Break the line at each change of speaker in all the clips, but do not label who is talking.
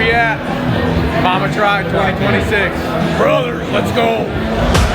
we at? Mama Tribe 2026. Brothers, let's go.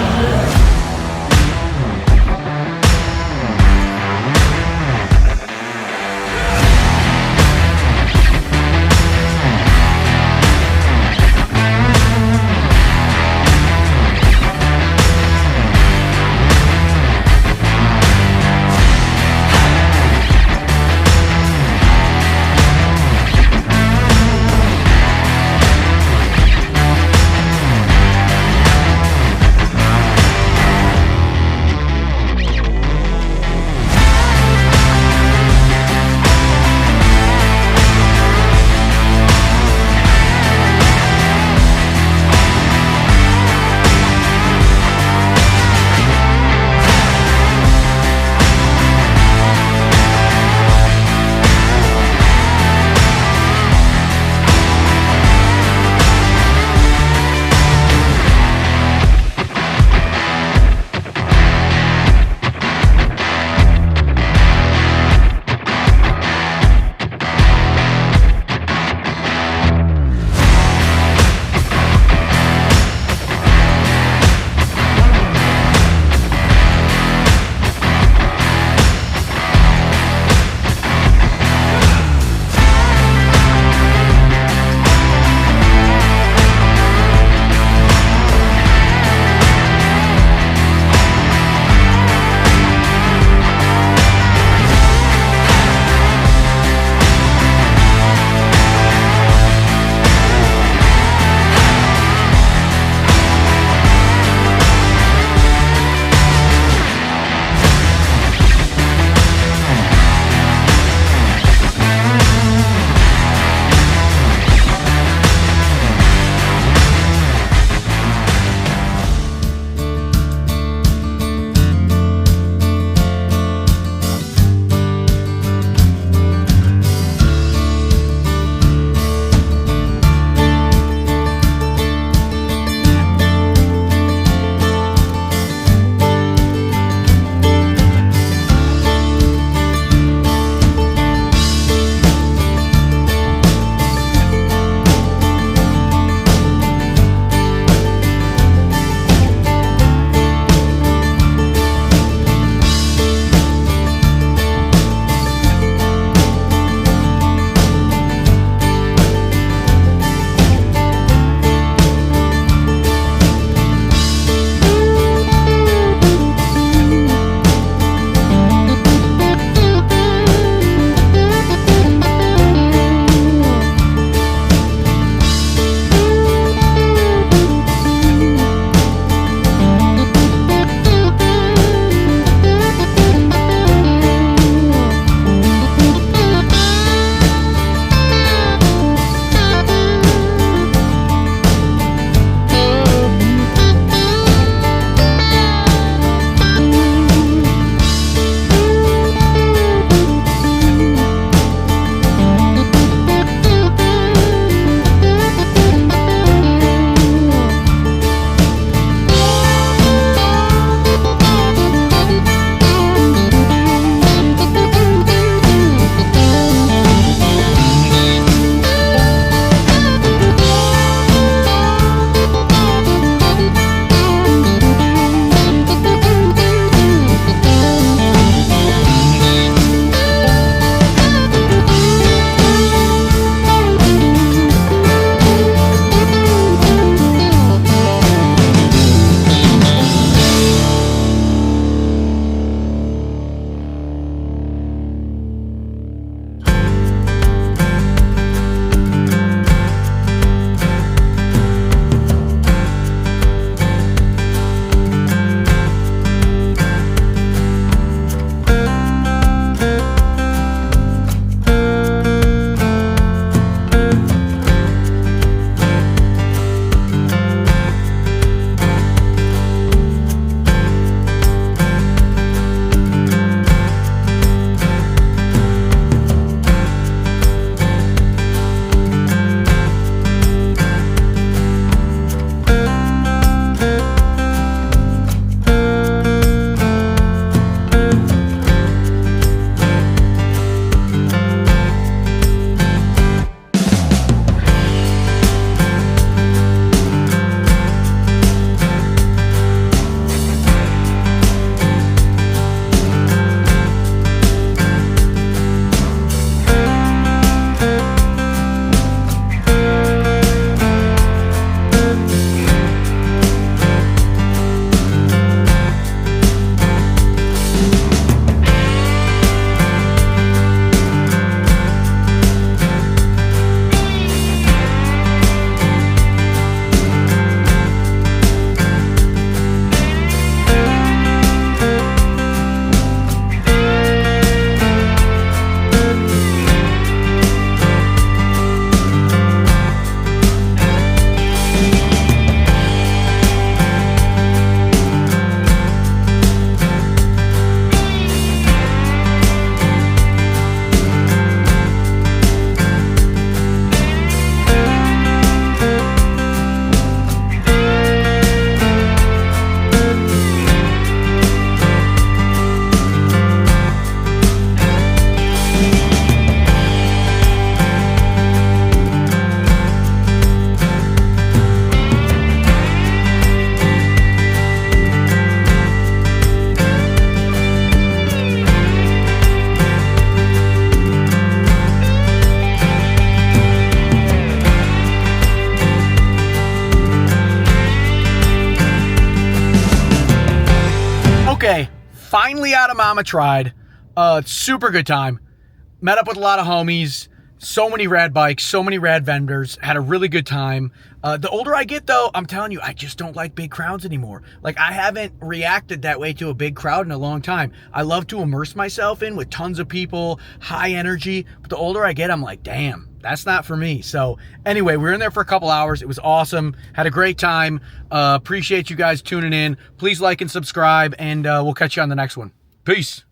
Okay, finally out of Mama Tried. Super good time. Met up with a lot of homies. So many rad bikes, so many rad vendors. Had a really good time. The older I get, though, I'm telling you, I just don't like big crowds anymore. Like, I haven't reacted that way to a big crowd in a long time. I love to immerse myself in with tons of people, high energy. But the older I get, I'm like, damn, that's not for me. So anyway, we were in there for a couple hours. It was awesome. Had a great time. Appreciate you guys tuning in. Please like and subscribe, and we'll catch you on the next one. Peace.